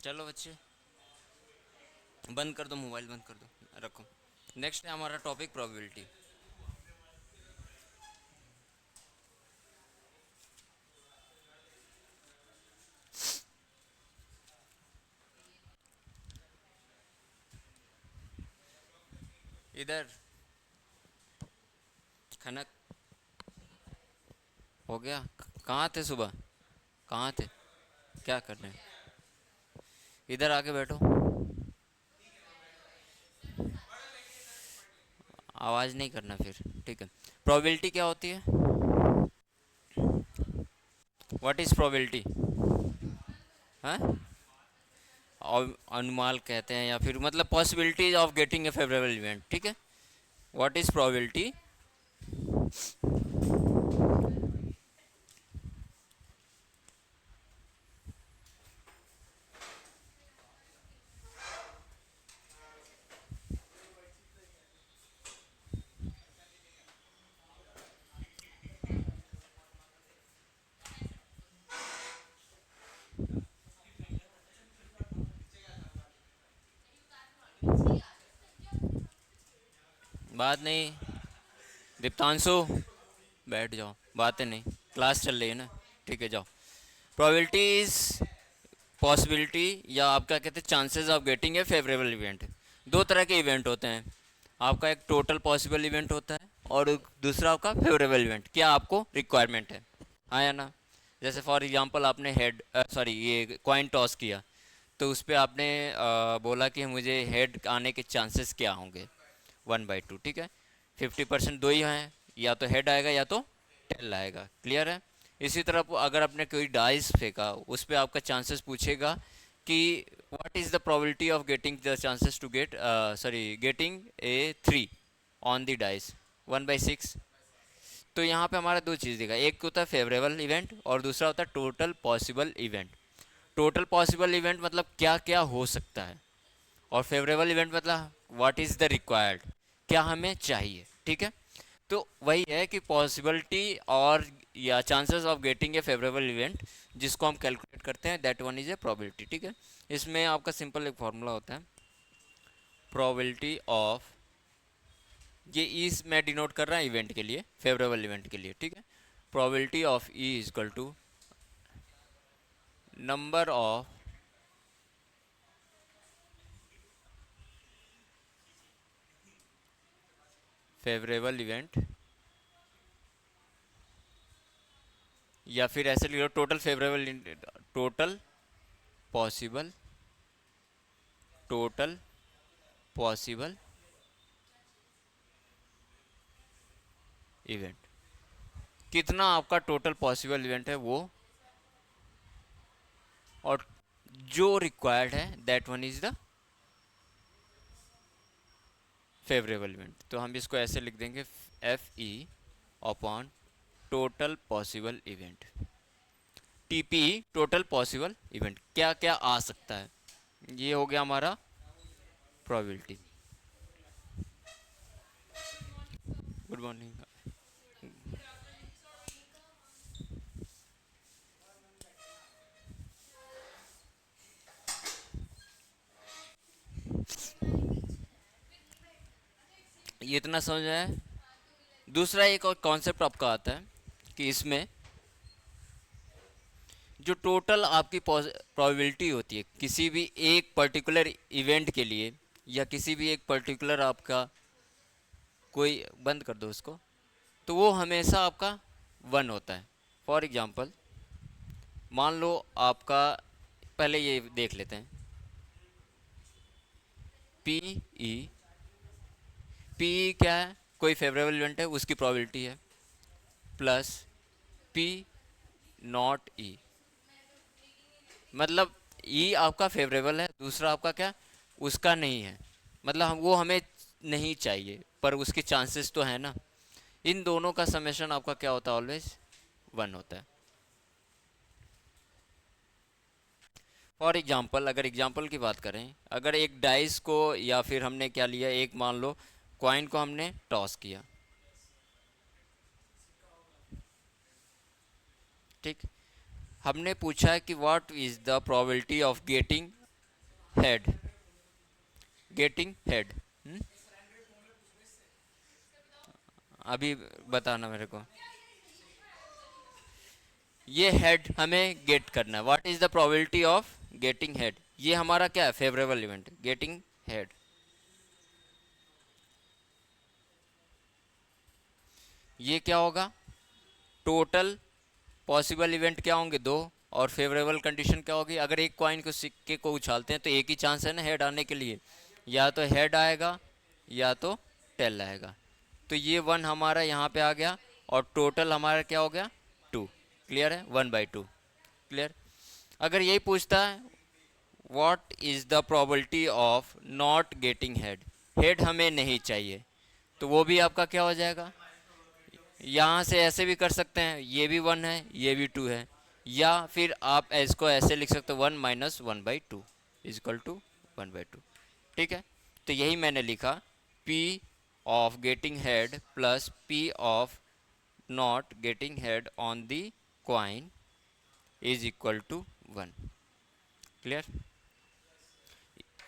चलो बच्चे, बंद कर दो मोबाइल, बंद कर दो, रखो। नेक्स्ट है हमारा टॉपिक प्रोबेबिलिटी। इधर खनक हो गया। कहाँ थे सुबह, कहाँ थे, क्या कर रहे हैं? इधर आके बैठो। आवाज़ नहीं करना फिर, ठीक है। प्रोबेबिलिटी क्या होती है? What is probability? हाँ, और अनुमान कहते हैं, या फिर मतलब possibilities of getting a favourable event, ठीक है। What is probability? बात नहीं, दीप्तांशु बैठ जाओ, बातें नहीं, क्लास चल रही है ना, ठीक है, जाओ। प्रोबेबिलिटी इज पॉसिबिलिटी, या आपका कहते हैं chances of getting a favourable event. दो तरह के इवेंट होते हैं, आपका एक टोटल पॉसिबल इवेंट होता है और दूसरा आपका फेवरेबल इवेंट। क्या आपको रिक्वायरमेंट है, हाँ या ना? जैसे फॉर एग्जांपल आपने हेड सॉरी ये कॉइन टॉस किया, तो उस पर आपने बोला कि मुझे हेड आने के चांसेस क्या होंगे, 1/2, ठीक है। 50% दो ही हैं, या तो हेड आएगा या तो टेल आएगा, क्लियर है। इसी तरह अगर आपने कोई डाइस फेंका, उस पर आपका चांसेस पूछेगा कि what is the probability of getting the chances to get sorry getting a 3 on the dice, 1/6। तो यहाँ पे हमारा दो चीज़ दिखा, एक होता है फेवरेबल इवेंट और दूसरा होता है total possible event. Total possible event मतलब क्या क्या हो सकता है, और फेवरेबल इवेंट मतलब व्हाट इज़ द रिक्वायर्ड, क्या हमें चाहिए, ठीक है। तो वही है कि पॉसिबिलिटी और या chances of getting a favourable event, जिसको हम कैलकुलेट करते हैं, that one is a probability, ठीक है। इसमें आपका सिंपल एक फॉर्मूला होता है, प्रोबेबिलिटी ऑफ, ये इज में डिनोट कर रहा है इवेंट के लिए, फेवरेबल इवेंट के लिए, ठीक है। Probability of E is equal to number of favourable event, या फिर ऐसे लिखो total favourable, total possible, total possible event. कितना आपका टोटल पॉसिबल इवेंट है वो, और जो रिक्वायर्ड है that one is the favourable event. तो हम इसको ऐसे लिख देंगे, F E upon total possible event, TP total possible event, क्या क्या आ सकता है। ये हो गया हमारा प्रोबेबिलिटी। Good morning. ये इतना समझ में है। दूसरा एक और कॉन्सेप्ट आपका आता है कि इसमें जो टोटल आपकी प्रोबेबिलिटी होती है किसी भी एक पर्टिकुलर इवेंट के लिए, या किसी भी एक पर्टिकुलर आपका कोई, बंद कर दो उसको, तो वो हमेशा आपका 1 होता है। फॉर एग्जांपल मान लो आपका, पहले ये देख लेते हैं, पी ई, पी क्या है, कोई फेवरेबल इवेंट है उसकी प्रोबेबिलिटी है, प्लस पी नॉट ई, मतलब ई आपका फेवरेबल है, दूसरा आपका क्या, उसका नहीं है, मतलब हम वो हमें नहीं चाहिए पर उसके चांसेस तो है ना। इन दोनों का समेशन आपका क्या होता है, ऑलवेज 1 होता है। फॉर एग्जांपल अगर एग्जांपल की बात करें, अगर एक डाइस को, या फिर हमने क्या लिया, एक मान लो कॉइन को हमने टॉस किया, ठीक। हमने पूछा है कि what is the probability of getting head, getting head. अभी बताना मेरे को, ये हेड हमें गेट करना है। What is the probability of getting head, ये हमारा क्या है, फेवरेबल इवेंट, गेटिंग हेड। ये क्या होगा, टोटल पॉसिबल इवेंट क्या होंगे, दो, और फेवरेबल कंडीशन क्या होगी, अगर एक कॉइन को, सिक्के को उछालते हैं तो एक ही चांस है ना हेड आने के लिए, या तो हेड आएगा या तो टेल आएगा। तो ये वन हमारा यहाँ पे आ गया, और टोटल हमारा क्या हो गया, टू। क्लियर है, 1/2। क्लियर। अगर यही पूछता है what is the probability of not getting head, head हमें नहीं चाहिए, तो वो भी आपका क्या हो जाएगा, यहाँ से ऐसे भी कर सकते हैं, ये भी वन है ये भी टू है, या फिर आप इसको ऐसे लिख सकते हो, 1 - 1/2 इज इक्वल टू 1/2। ठीक है, तो यही मैंने लिखा, P of getting head plus P of not getting head on the coin is equal to 1। Clear.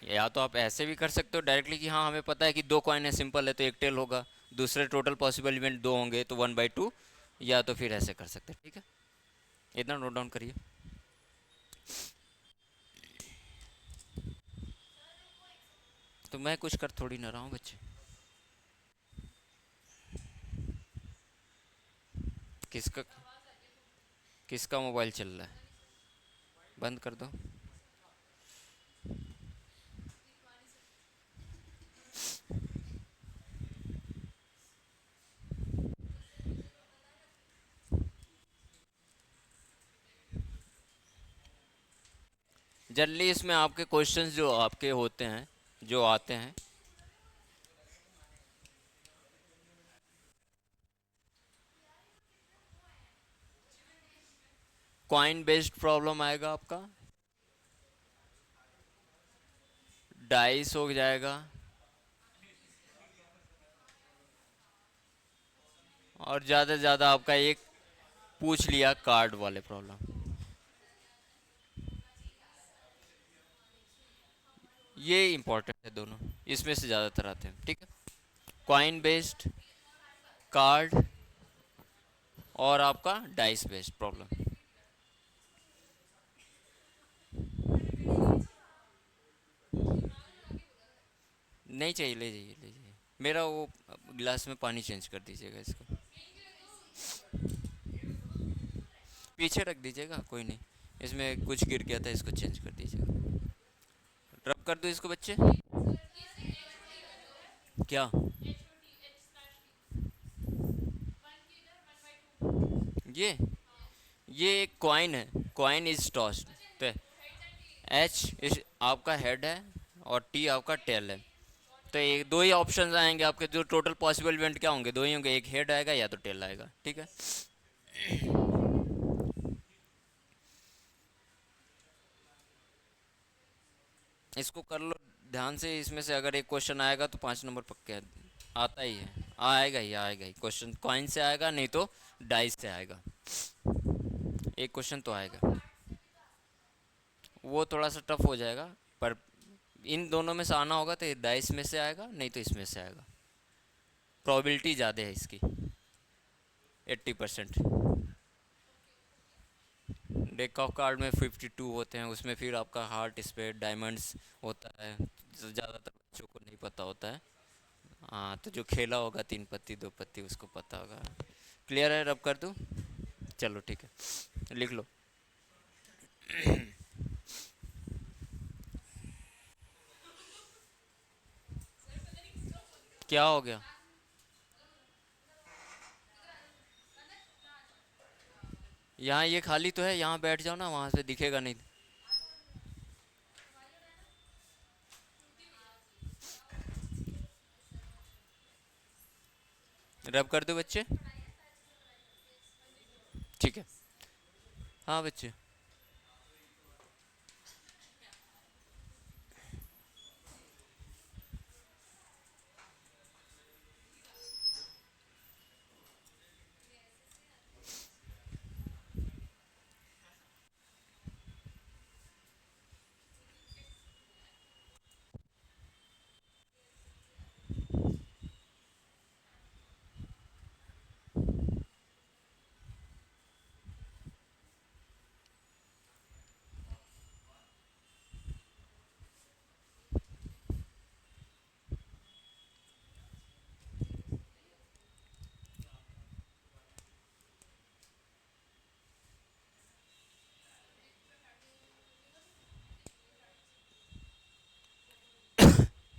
या तो आप ऐसे भी कर सकते हो डायरेक्टली कि हाँ हमें पता है कि दो कॉइन है, सिंपल है, तो एक टेल होगा, दूसरे टोटल पॉसिबल इवेंट दो होंगे तो 1/2, या तो फिर ऐसे कर सकते हैं। ठीक है, इतना नोट डाउन करिए। तो मैं कुछ कर थोड़ी ना रहा हूँ बच्चे। किसका, किसका मोबाइल चल रहा है, बंद कर दो। जनरली इसमें आपके क्वेश्चंस जो आपके होते हैं, जो आते हैं, कॉइन बेस्ड प्रॉब्लम आएगा आपका, डाइस हो जाएगा, और ज़्यादा से ज़्यादा आपका एक पूछ लिया कार्ड वाले प्रॉब्लम। ये इंपॉर्टेंट है दोनों, इसमें से ज़्यादातर आते हैं। ठीक है, कॉइन बेस्ड, कार्ड, और आपका डाइस बेस्ड प्रॉब्लम। नहीं चाहिए, ले जाइए ले जाइए, मेरा वो गिलास में पानी चेंज कर दीजिएगा इसको, पीछे रख दीजिएगा, कोई नहीं, इसमें कुछ गिर गया था, इसको चेंज कर दीजिएगा। रब कर दो इसको बच्चे। क्या, ये ये एक कॉइन है, कॉइन इज टॉस्ड, तो एच इस आपका हेड है और टी आपका टेल है, तो एक दो ही ऑप्शन आएंगे आपके, जो टोटल पॉसिबल इवेंट क्या होंगे, दो ही होंगे, एक हेड आएगा या तो टेल आएगा। ठीक है, इसको कर लो ध्यान से, इसमें से अगर एक क्वेश्चन आएगा तो 5 नंबर पक्के आता ही है, आएगा ही क्वेश्चन, कॉइन से आएगा नहीं तो डाइस से आएगा, एक क्वेश्चन तो आएगा। वो थोड़ा सा टफ हो जाएगा, पर इन दोनों में से आना होगा तो डाइस में से आएगा नहीं तो इसमें से आएगा, प्रोबेबिलिटी ज़्यादा है इसकी, 80%। डेक ऑफ कार्ड में 52 होते हैं, उसमें फिर आपका हार्ट, स्पेड, डायमंड्स होता है, जो ज़्यादातर बच्चों को नहीं पता होता है। हाँ, तो जो खेला होगा 3 पत्ती 2 पत्ती उसको पता होगा। क्लियर है, रब कर दूँ, चलो ठीक है, लिख लो। क्या हो गया, यहाँ ये खाली तो है, यहाँ बैठ जाओ ना, वहाँ से दिखेगा नहीं। रब कर दो बच्चे। ठीक है, हाँ बच्चे।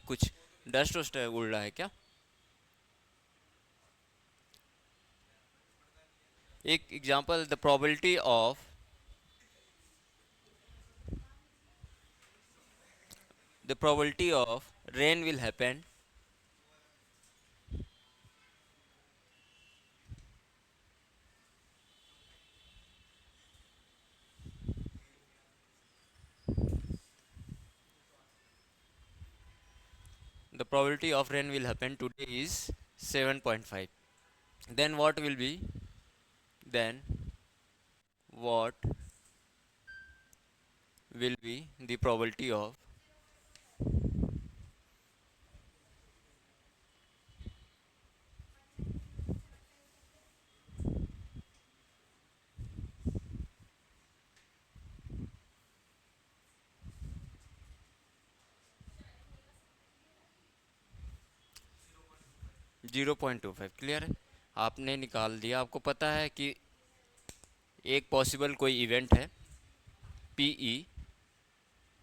कुछ डस्ट वस्ट उड़ रहा है क्या? एक example, the probability of rain will happen. The probability of rain will happen today is 7.5. Then then what will be the probability of 0.25? Clear है? आपने निकाल दिया, आपको पता है कि एक पॉसिबल कोई इवेंट है पीई,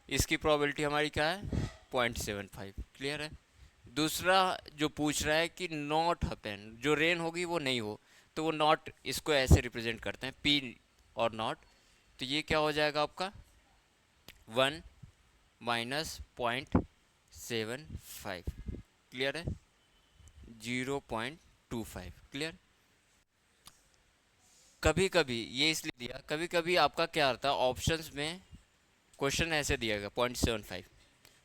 इसकी प्रोबेबिलिटी हमारी क्या है? 0.75। क्लियर है? दूसरा जो पूछ रहा है कि नॉट हैपन, जो रेन होगी वो नहीं हो, तो वो नॉट इसको ऐसे रिप्रेजेंट करते हैं पी और नॉट, तो ये क्या हो जाएगा आपका 1 - 0.75। क्लियर है? 0.25। क्लियर? कभी कभी ये इसलिए दिया, कभी कभी आपका क्या आता है ऑप्शंस में, क्वेश्चन ऐसे दिया गया 0.75,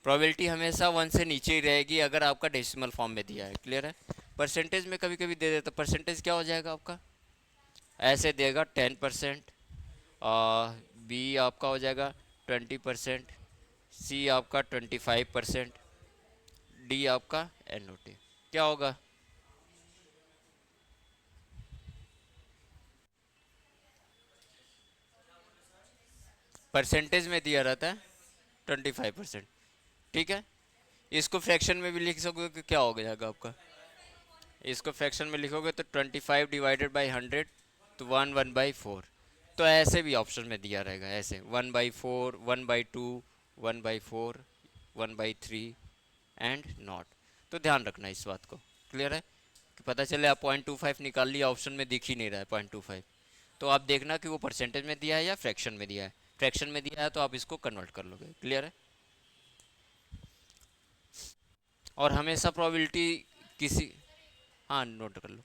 प्रोबेबिलिटी हमेशा 1 से नीचे ही रहेगी अगर आपका डेसिमल फॉर्म में दिया है। क्लियर है? परसेंटेज में कभी कभी दे देता, परसेंटेज क्या हो जाएगा आपका, ऐसे देगा 10%, बी आपका हो जाएगा 20%, सी आपका 25%, डी आपका NOT। क्या होगा? परसेंटेज में दिया रहता है 25%। ठीक है? इसको फ्रैक्शन में भी लिख सकोगे कि क्या हो जाएगा आपका, इसको फ्रैक्शन में लिखोगे तो 25 / 100, तो 1/4। तो ऐसे भी ऑप्शन में दिया रहेगा, ऐसे 1/4, 1/2, 1/4, 1/3 एंड नॉट। तो ध्यान रखना इस बात को। क्लियर है? कि पता चले आप 0.25 निकाल लिया, ऑप्शन में दिख ही नहीं रहा है 0.25, तो आप देखना कि वो परसेंटेज में दिया है या फ्रैक्शन में दिया है। फ्रैक्शन में दिया है तो आप इसको कन्वर्ट कर लोगे। क्लियर है? और हमेशा प्रोबेबिलिटी किसी, हाँ नोट कर लो।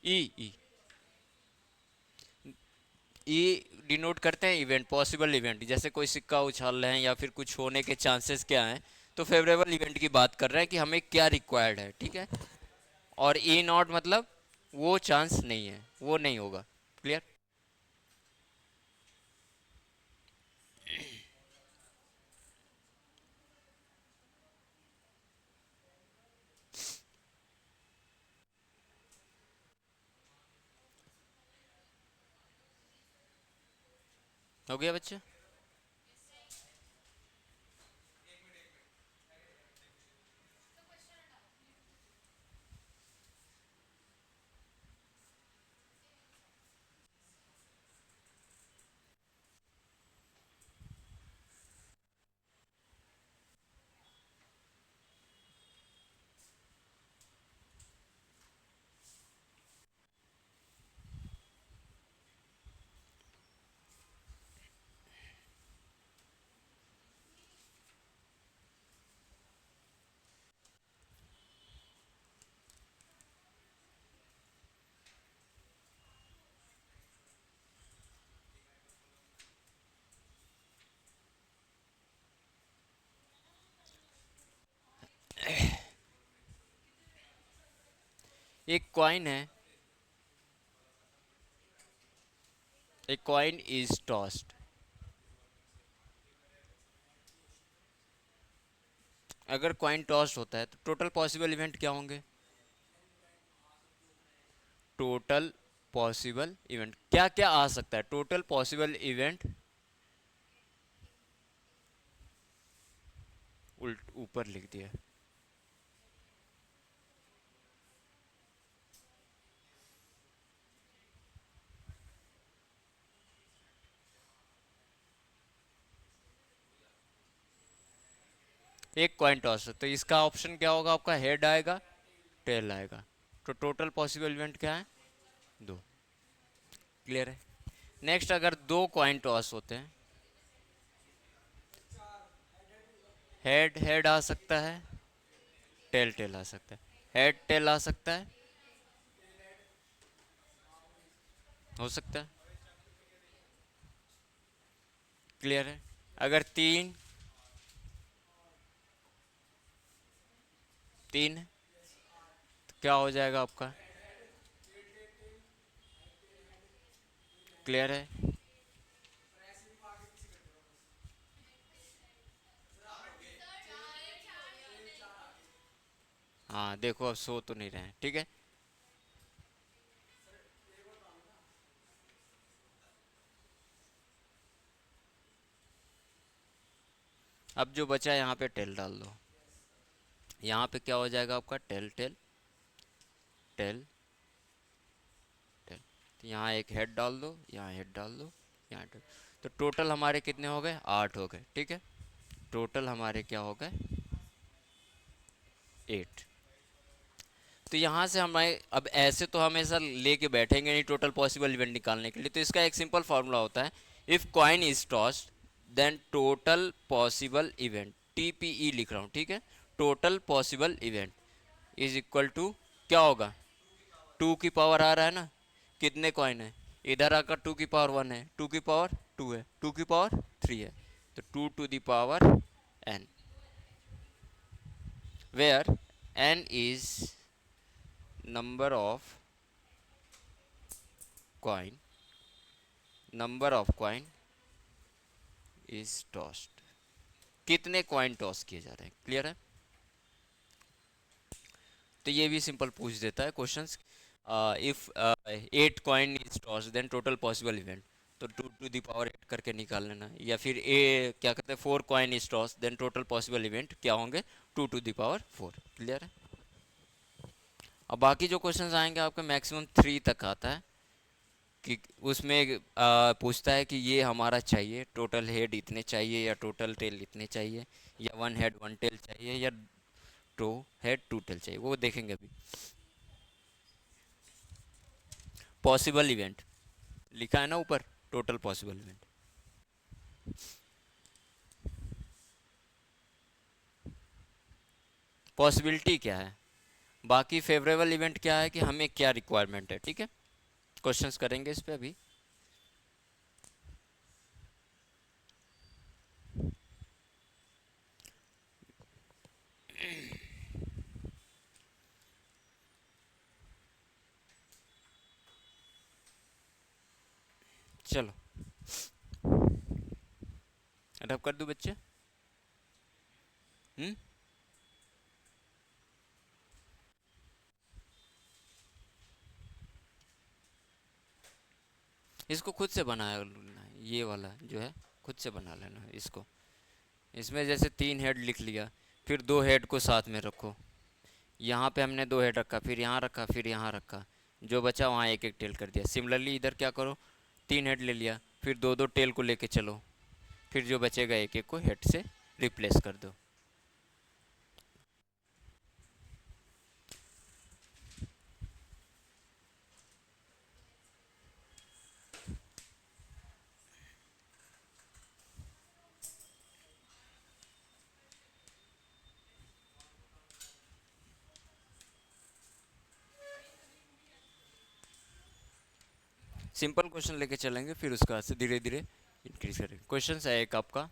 ई ई ई डिनोट करते हैं इवेंट, पॉसिबल इवेंट, जैसे कोई सिक्का उछाल रहे हैं या फिर कुछ होने के चांसेस क्या हैं, तो फेवरेबल इवेंट की बात कर रहे हैं कि हमें क्या रिक्वायर्ड है। ठीक है? और ई नॉट मतलब वो चांस नहीं है, वो नहीं होगा। क्लियर? हो गया बच्चे? एक कॉइन है, एक कॉइन इज टॉस्ड। अगर कॉइन टॉस्ड होता है तो टोटल पॉसिबल इवेंट क्या होंगे? टोटल पॉसिबल इवेंट क्या क्या आ सकता है? टोटल पॉसिबल इवेंट उल्ट ऊपर लिख दिया। एक कॉइन टॉस है तो इसका ऑप्शन क्या होगा आपका, हेड आएगा टेल आएगा। तो टोटल पॉसिबल इवेंट क्या है, दो। क्लियर है। नेक्स्ट अगर दो कॉइन टॉस होते हैं, हेड हेड आ सकता है, टेल टेल आ सकता है, हेड टेल आ सकता है, हो सकता है। क्लियर है। अगर तीन तीन है, तो क्या हो जाएगा आपका। क्लियर है। हाँ देखो अब सो तो नहीं रहे हैं, ठीक है। अब जो बचा है यहाँ पे टेल डाल दो। यहाँ पे क्या हो जाएगा आपका, टेल टेल टेल टेल। तो यहाँ एक हेड डाल दो, यहाँ हेड डाल दो, यहाँ टेल। तो टोटल हमारे कितने हो गए, 8 हो गए, ठीक है। टोटल हमारे क्या हो गए, 8। तो यहाँ से हमारे अब ऐसे तो हमेशा लेके बैठेंगे नहीं टोटल पॉसिबल इवेंट निकालने के लिए, तो इसका एक सिंपल फार्मूला होता है, if coin is tossed then total possible event, TPE लिख रहा हूँ, ठीक है। Total possible event is equal to क्या होगा, 2 की पावर आ रहा है ना, कितने कॉइन है, इधर आकर 2 की पावर 1 है, 2 की पावर 2 है, 2 की पावर 3 है, तो 2 to the power n, where n is number of coin, number of coin is tossed, कितने कॉइन टॉस किए जा रहे हैं। क्लियर है। तो ये भी सिंपल पूछ देता है questions, if 8 coin is toss then total possible event, तो 2 टू द पावर 8 करके निकाल लेना, या फिर ए क्या कहते हैं 4 coin is toss then total possible event क्या होंगे, 2 टू द पावर 4। क्लियर है। अब बाकी जो क्वेश्चंस आएंगे आपके मैक्सिमम 3 तक आता है, कि उसमें पूछता है कि ये हमारा चाहिए, टोटल हेड इतने चाहिए या टोटल टेल इतने चाहिए, या वन हेड वन टेल चाहिए, या टू हेड टू टेल चाहिए, वो देखेंगे अभी। पॉसिबल इवेंट लिखा है ना ऊपर, टोटल पॉसिबल इवेंट। पॉसिबिलिटी क्या है, बाकी फेवरेबल इवेंट क्या है, कि हमें क्या रिक्वायरमेंट है, ठीक है। क्वेश्चंस करेंगे इस पे अभी। चलो रब कर दो बच्चे। हम्म। इसको खुद से बनाया लेना है, ये वाला जो है खुद से बना लेना है इसको। इसमें जैसे 3 हेड लिख लिया, फिर 2 हेड को साथ में रखो, यहाँ पे हमने 2 हेड रखा, फिर यहाँ रखा, फिर यहाँ रखा, जो बचा वहाँ एक एक टेल कर दिया। सिमिलरली इधर क्या करो, 3 हेड ले लिया, फिर 2 2 टेल को लेके चलो, फिर जो बचेगा एक एक को हेड से रिप्लेस कर दो। सिंपल क्वेश्चन लेके चलेंगे, फिर उसका से धीरे धीरे इंक्रीज करेंगे। क्वेश्चन है एक आपका,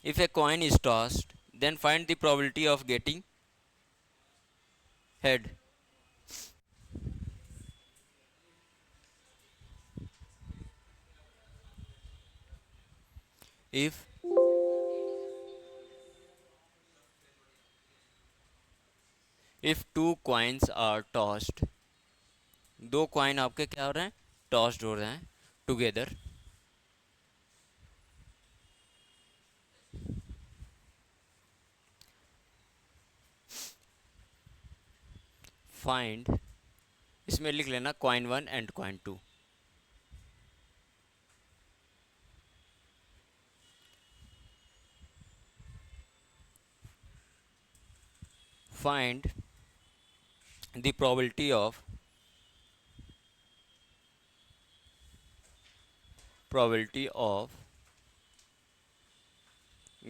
if a coin is tossed then find the probability of getting head. If if two coins are tossed, दो कॉइन आपके क्या हो रहे हैं, टॉस्ड हो रहे हैं टुगेदर, फाइंड, इसमें लिख लेना coin 1 and coin 2। Find the probability of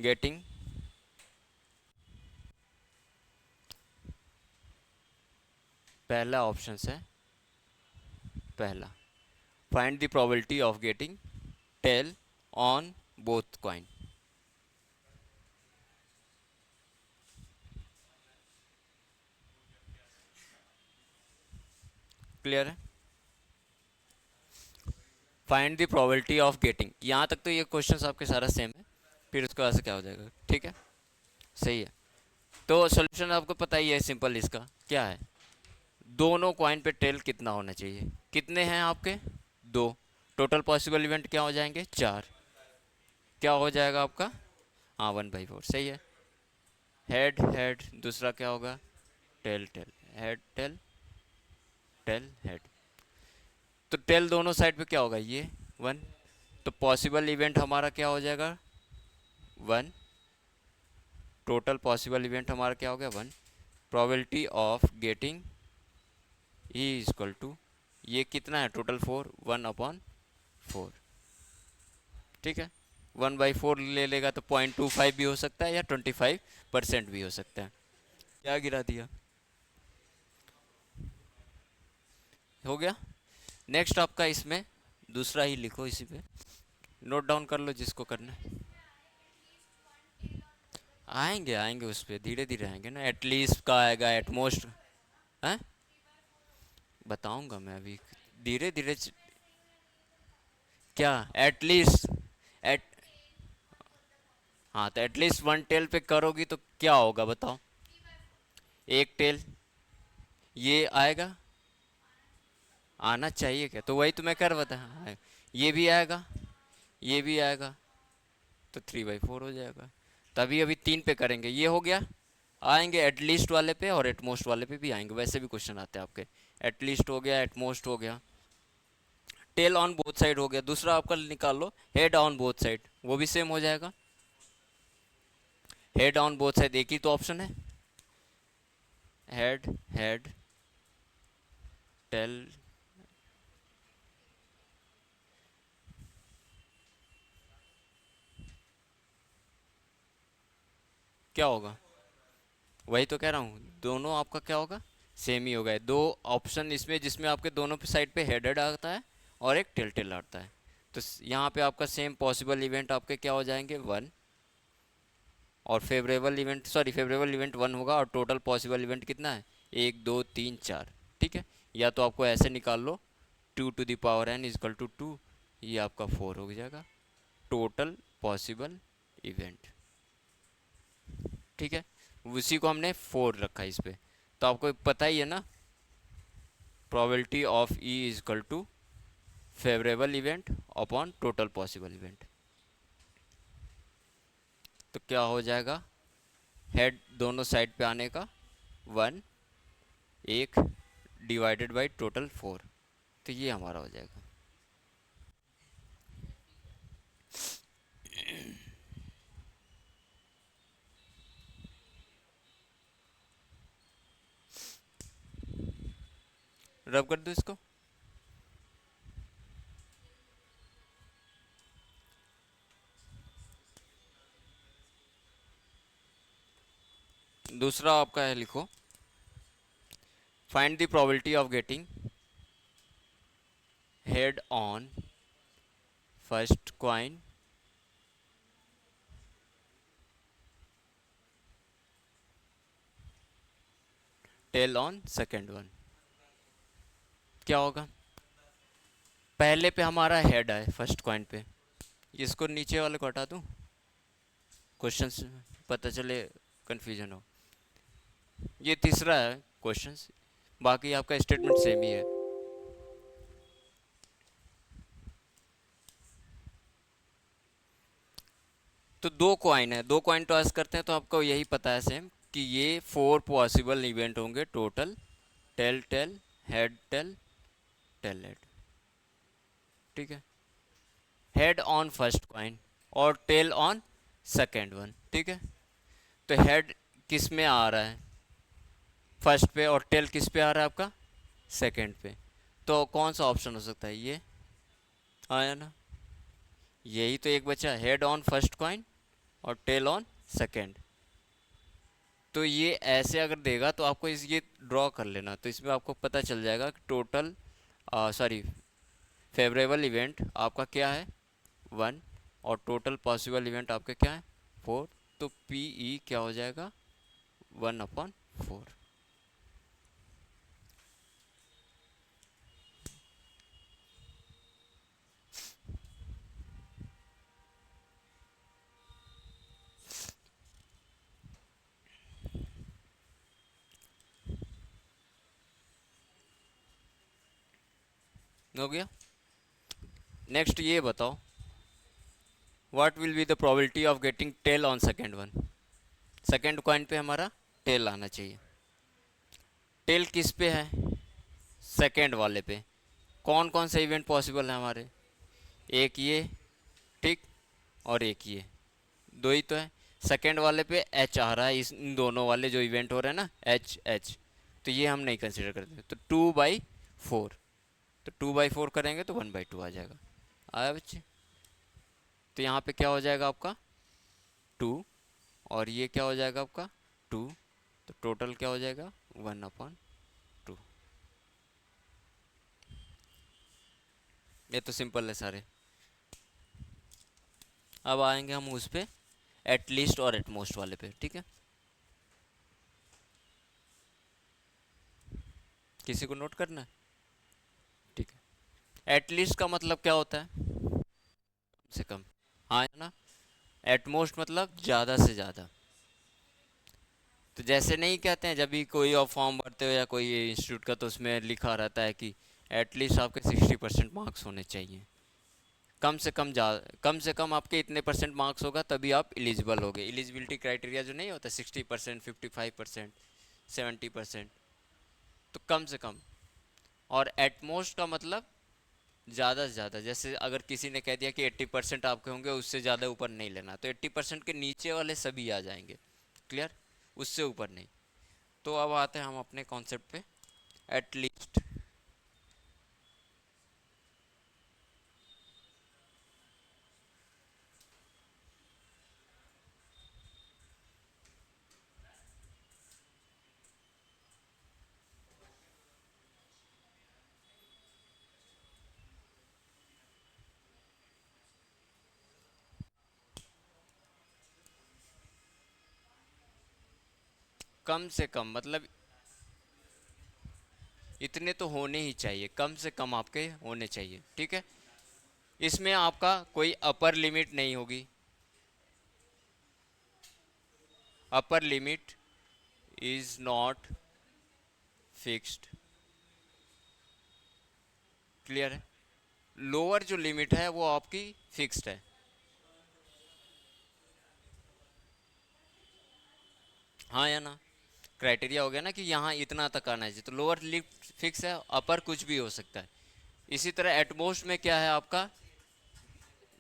getting पहला ऑप्शन है, पहला find the probability of getting tail on both coin। Clear है? Find the probability of getting, यहाँ तक तो ये क्वेश्चन आपके सारा सेम है, फिर उसके बाद से क्या हो जाएगा, ठीक है, सही है। तो सोल्यूशन आपको पता ही है, सिंपल, इसका क्या है, दोनों कॉइन पे टेल कितना होना चाहिए, कितने हैं आपके, दो, टोटल पॉसिबल इवेंट क्या हो जाएंगे, चार, क्या हो जाएगा आपका, हाँ 1/4, सही है। हेड हेड, दूसरा क्या होगा, tail tail, head tail, tail head, तो टेल दोनों साइड पे क्या होगा, ये 1, तो पॉसिबल इवेंट हमारा क्या हो जाएगा, 1, टोटल पॉसिबल इवेंट हमारा क्या हो गया, 1, probability of getting E equal to, ये कितना है टोटल 4, 1/4, ठीक है, 1/4 ले लेगा तो 0.25 भी हो सकता है या 25% भी हो सकता है। क्या गिरा दिया, हो गया। नेक्स्ट आपका इसमें दूसरा ही लिखो, इसी पे नोट डाउन कर लो जिसको करना है। आएंगे आएंगे उस पर धीरे धीरे आएंगे ना, एटलीस्ट का आएगा, एटमोस्ट है, बताऊंगा मैं अभी, धीरे धीरे क्या एटलीस्ट, एट हाँ तो एटलीस्ट 1 टेल पे करोगी तो क्या होगा बताओ, एक टेल ये आएगा, आना चाहिए क्या, तो वही तो मैं कर बता, हाँ, ये भी आएगा, ये भी आएगा, तो 3/4 हो जाएगा। तभी अभी 3 पे करेंगे, ये हो गया, आएंगे एटलीस्ट वाले पे और एटमोस्ट वाले पे भी आएंगे, वैसे भी क्वेश्चन आते हैं आपके, एटलीस्ट हो गया, एटमोस्ट हो गया, टेल ऑन बोथ साइड हो गया, दूसरा आपका निकाल लो हेड ऑन बोथ साइड, वो भी सेम हो जाएगा, हेड ऑन बोथ साइड एक ही तो ऑप्शन है, हेड हेड टेल, क्या होगा, वही तो कह रहा हूँ, दोनों आपका क्या होगा, सेम ही होगा, दो ऑप्शन इसमें जिसमें आपके दोनों पे साइड पे हेडेड आता है और एक टेल टेल आता है, तो यहाँ पे आपका सेम पॉसिबल इवेंट आपके क्या हो जाएंगे, 1, और फेवरेबल इवेंट 1 होगा, और टोटल पॉसिबल इवेंट कितना है, 1 2 3 4, ठीक है, या तो आपको ऐसे निकाल लो 2n इजकल टू 2, ये आपका 4 हो जाएगा टोटल पॉसिबल इवेंट, ठीक है, उसी को हमने 4 रखा है इस पे, तो आपको पता ही है ना, probability of E equal to favourable event upon total possible event, तो क्या हो जाएगा, हेड दोनों साइड पे आने का 1, एक डिवाइडेड बाई टोटल 4, तो ये हमारा हो जाएगा। रब कर दो इसको, दूसरा आपका है, लिखो find the probability of getting head on first coin tail on second one, क्या होगा, पहले पे हमारा हेड है फर्स्ट कॉइन पे, इसको नीचे वाले को हटा दूं, क्वेश्चन पता चले कंफ्यूजन हो, ये तीसरा है क्वेश्चन, बाकी आपका स्टेटमेंट सेम ही है। तो दो कॉइन है, दो कॉइन टॉस करते हैं, तो आपको यही पता है सेम कि ये 4 पॉसिबल इवेंट होंगे total tail tail, head tail, tail head, ठीक है। हेड ऑन फर्स्ट कॉइन और टेल ऑन सेकेंड वन, ठीक है। तो हेड किस में आ रहा है, फर्स्ट पे, और टेल किस पे आ रहा है आपका, सेकेंड पे। तो कौन सा ऑप्शन हो सकता है, ये आया ना, यही तो एक बचा, हेड ऑन फर्स्ट कॉइन और टेल ऑन सेकेंड। तो ये ऐसे अगर देगा तो आपको इस ये ड्रॉ कर लेना, तो इसमें आपको पता चल जाएगा कि टोटल, सॉरी, फेवरेबल इवेंट आपका क्या है, 1, और टोटल पॉसिबल इवेंट आपके क्या है, 4। तो पी ई क्या हो जाएगा, 1/4। हो गया। नेक्स्ट ये बताओ, what will be the probability of getting tail on second one. Second coin पे हमारा टेल आना चाहिए। टेल किस पे है, सेकेंड वाले पे। कौन कौन से इवेंट पॉसिबल है हमारे, एक ये, ठीक, और एक ये, दो ही तो है। सेकेंड वाले पे एच आ रहा है, इस इन दोनों वाले जो इवेंट हो रहे हैं ना, एच एच, तो ये हम नहीं कंसिडर करते। तो 2/4, तो 2/4 करेंगे तो 1/2 आ जाएगा। आया बच्चे। तो यहाँ पे क्या हो जाएगा आपका 2, और ये क्या हो जाएगा आपका 2, तो टोटल क्या हो जाएगा 1/2। ये तो सिंपल है सारे। अब आएंगे हम उस पे, एटलीस्ट और एटमोस्ट वाले पे, ठीक है। किसी को नोट करना है, ठीक है। एटलीस्ट का मतलब क्या होता है, कम से कम, हाँ है ना। एटमोस्ट मतलब ज़्यादा से ज़्यादा। तो जैसे नहीं कहते हैं जब भी कोई आप फॉर्म भरते हो या कोई इंस्टीट्यूट का, तो उसमें लिखा रहता है कि एटलीस्ट आपके 60% मार्क्स होने चाहिए। कम से कम कम से कम आपके इतने परसेंट मार्क्स होगा तभी आप एलिजिबल होगे। एलिजिबिलिटी क्राइटेरिया जो नहीं होता 60%, 55%, 70%, तो कम से कम। और एटमोस्ट का मतलब ज़्यादा से ज़्यादा। जैसे अगर किसी ने कह दिया कि 80% आपके होंगे, उससे ज़्यादा ऊपर नहीं लेना, तो 80% के नीचे वाले सभी आ जाएंगे, क्लियर, उससे ऊपर नहीं। तो अब आते हैं हम अपने कॉन्सेप्ट पे, एटलीस्ट। कम से कम मतलब इतने तो होने ही चाहिए, कम से कम आपके होने चाहिए, ठीक है। इसमें आपका कोई अपर लिमिट नहीं होगी, upper limit is not fixed, clear है। लोअर जो लिमिट है वो आपकी फिक्स्ड है, हाँ या ना। क्राइटेरिया हो गया ना कि यहाँ इतना तक आना चाहिए, तो लोअर लिमिट फिक्स है, अपर कुछ भी हो सकता है। इसी तरह एटमोस्ट में क्या है आपका,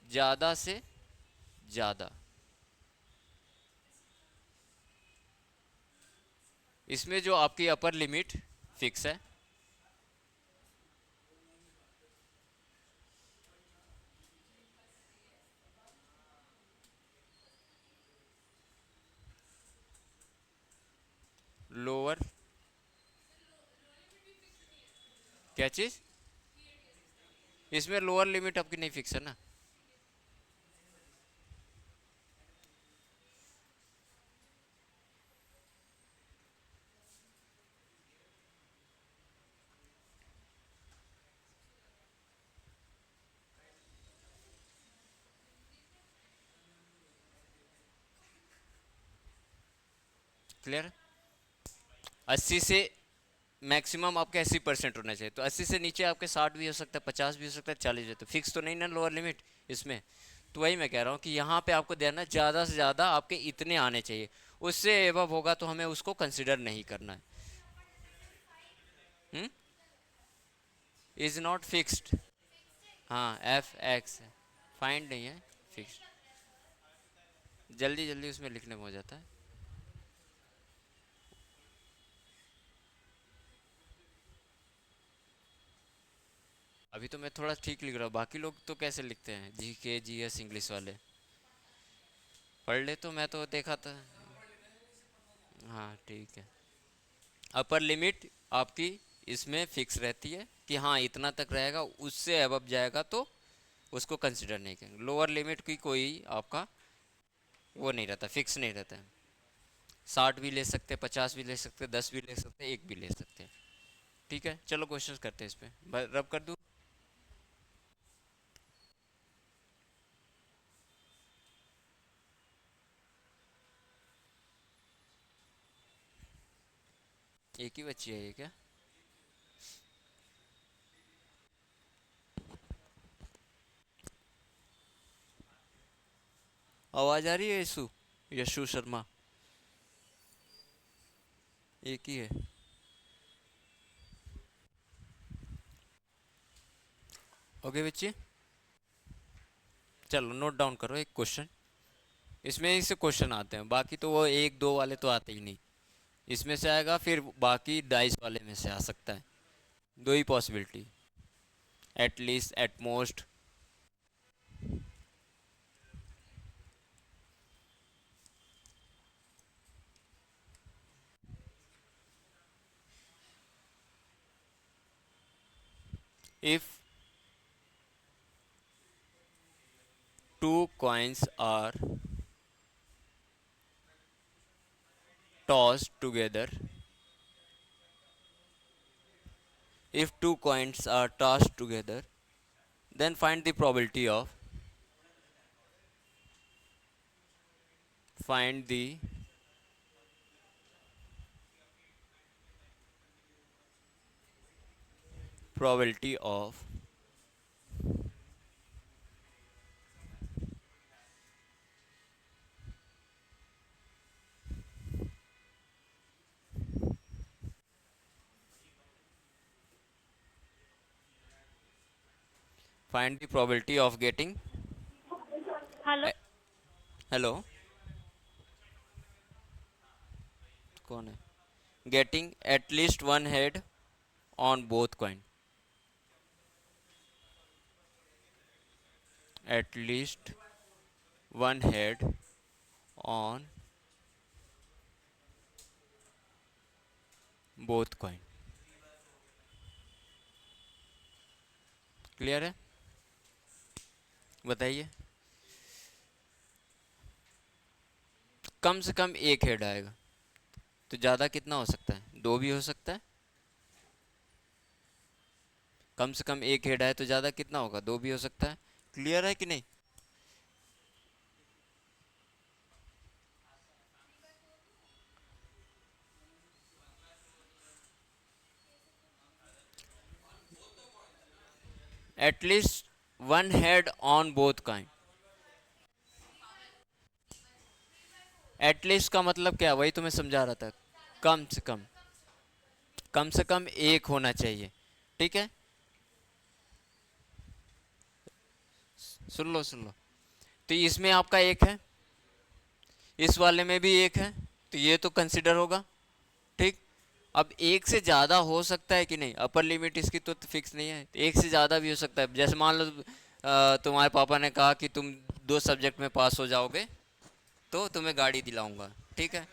ज़्यादा से ज़्यादा। इसमें जो आपकी अपर लिमिट फिक्स है, लोअर, क्या चीज़, इसमें लोअर लिमिट आपकी नहीं फिक्स है ना। क्लियर। 80 से मैक्सिमम आपके 80% होना चाहिए, तो 80 से नीचे आपके 60 भी हो सकता है, 50 भी हो सकता है, 40 भी, तो फिक्स तो नहीं ना लोअर लिमिट इसमें। तो वही मैं कह रहा हूँ कि यहाँ पे आपको देना ज़्यादा से ज़्यादा आपके इतने आने चाहिए, उससे एबव होगा तो हमें उसको कंसिडर नहीं करना है। Is not fixed. हाँ एफ एक्स फाइंड नहीं है, फिक्स्ड। जल्दी जल्दी उसमें लिखने में हो जाता है। अभी तो मैं थोड़ा ठीक लिख रहा हूँ, बाकी लोग तो कैसे लिखते हैं, जी के जी एस इंग्लिश वाले। पढ़ ले तो, मैं तो देखा था। हाँ ठीक है। अपर लिमिट आपकी इसमें फिक्स रहती है कि हाँ इतना तक रहेगा, उससे अबव जाएगा तो उसको कंसिडर नहीं करेंगे। लोअर लिमिट की कोई आपका वो नहीं रहता, फिक्स नहीं रहता है। 60 भी ले सकते, 50 भी ले सकते, 10 भी ले सकते, एक भी ले सकते हैं। ठीक है, चलो क्वेश्चन करते हैं इस पे, रब कर दूँ। एक ही बच्ची है ये क्या? आवाज आ रही है? यशु, यशु शर्मा। एक ही है। ओके बच्चे, चलो नोट डाउन करो एक क्वेश्चन। इसमें इससे क्वेश्चन आते हैं, बाकी तो वो एक दो वाले तो आते ही नहीं। इसमें से आएगा, फिर बाकी डाइस वाले में से आ सकता है। दो ही possibility, at least, at most. If two coins are tossed together, if two coins are tossed together, then find the probability of find the probability of getting, hello. Hello कौन है, getting at least one head on both coin, at least one head on both coin। Clear है? बताइए। कम से कम एक head आएगा, तो ज़्यादा कितना हो सकता है? दो भी हो सकता है। कम से कम एक हेड आए तो ज़्यादा कितना होगा? दो भी हो सकता है। क्लियर है कि नहीं? At least one head on both kind. At least का मतलब क्या, वही तो मैं समझा रहा था। कम से कम, कम से कम एक होना चाहिए। ठीक है, सुन लो सुन लो। तो इसमें आपका एक है, इस वाले में भी एक है, तो ये तो कंसिडर होगा। ठीक। अब एक से ज़्यादा हो सकता है कि नहीं? अपर लिमिट इसकी तो फिक्स नहीं है, तो एक से ज़्यादा भी हो सकता है। जैसे मान लो तुम्हारे पापा ने कहा कि तुम दो सब्जेक्ट में पास हो जाओगे तो तुम्हें गाड़ी दिलाऊंगा। ठीक है,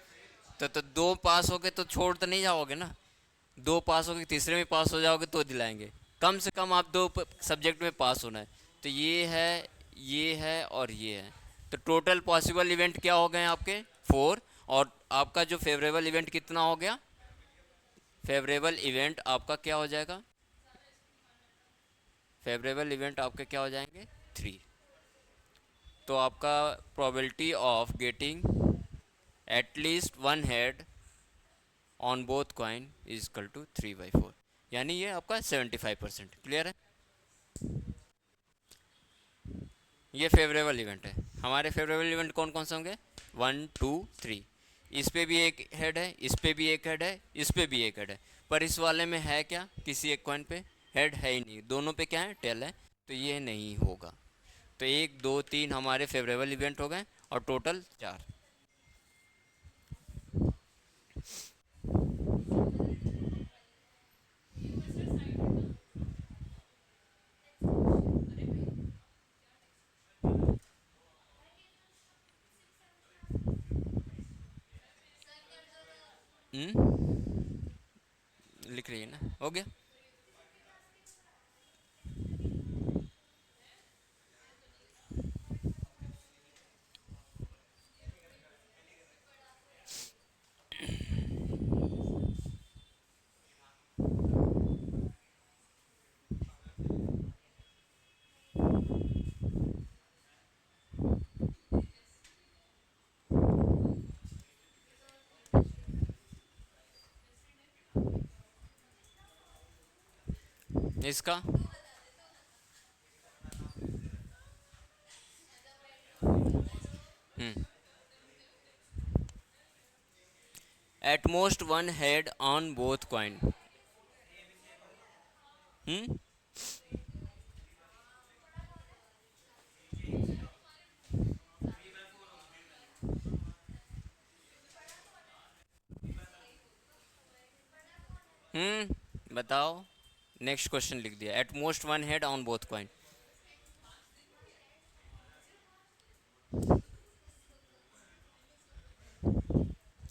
तो दो पास हो गए तो छोड़ तो नहीं जाओगे ना। दो पास हो गए, तीसरे में पास हो जाओगे तो दिलाएंगे। कम से कम आप दो सब्जेक्ट में पास होना है। तो ये है, ये है और ये है। तो टोटल पॉसिबल इवेंट क्या हो गए आपके? फोर। और आपका जो फेवरेबल इवेंट कितना हो गया? फेवरेबल इवेंट आपका क्या हो जाएगा? फेवरेबल इवेंट आपके क्या हो जाएंगे? थ्री। तो आपका probability of getting at least one head on both coin is equal to 3/4, यानी ये आपका 75%। क्लियर है? ये फेवरेबल इवेंट है। हमारे फेवरेबल इवेंट कौन कौन से होंगे? 1 2 3। इस पे भी एक हेड है, इस पे भी एक हेड है, इस पे भी एक हेड है। पर इस वाले में है क्या, किसी एक कॉइन पे हेड है ही नहीं, दोनों पे क्या है, टेल है, तो ये नहीं होगा। तो 1 2 3 हमारे फेवरेबल इवेंट हो गए और टोटल 4। लिख रही है ना, हो गया। इसका at most one head on both coin. हम्म बताओ। नेक्स्ट क्वेश्चन लिख दिया, at most one head on both coin.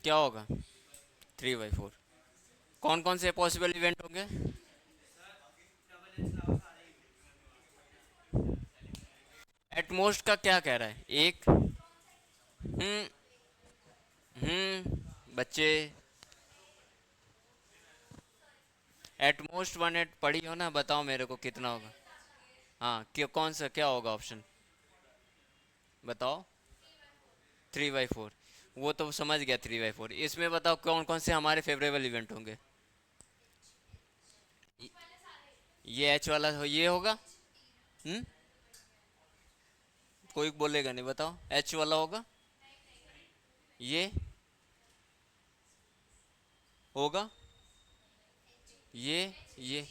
क्या होगा, 3/4। कौन कौन से पॉसिबल इवेंट होंगे? एट मोस्ट का क्या कह रहा है, एक। हम्म बच्चे, एट मोस्ट वन हेड पढ़ी हो ना, बताओ मेरे को कितना होगा। हाँ, क्यों, कौन सा क्या होगा ऑप्शन, बताओ। 3/4, वो तो समझ गया 3/4। इसमें बताओ कौन कौन से हमारे फेवरेबल इवेंट होंगे। ये एच वाला ये होगा। हम्म कोई बोलेगा नहीं, बताओ, एच वाला होगा, ये होगा, ये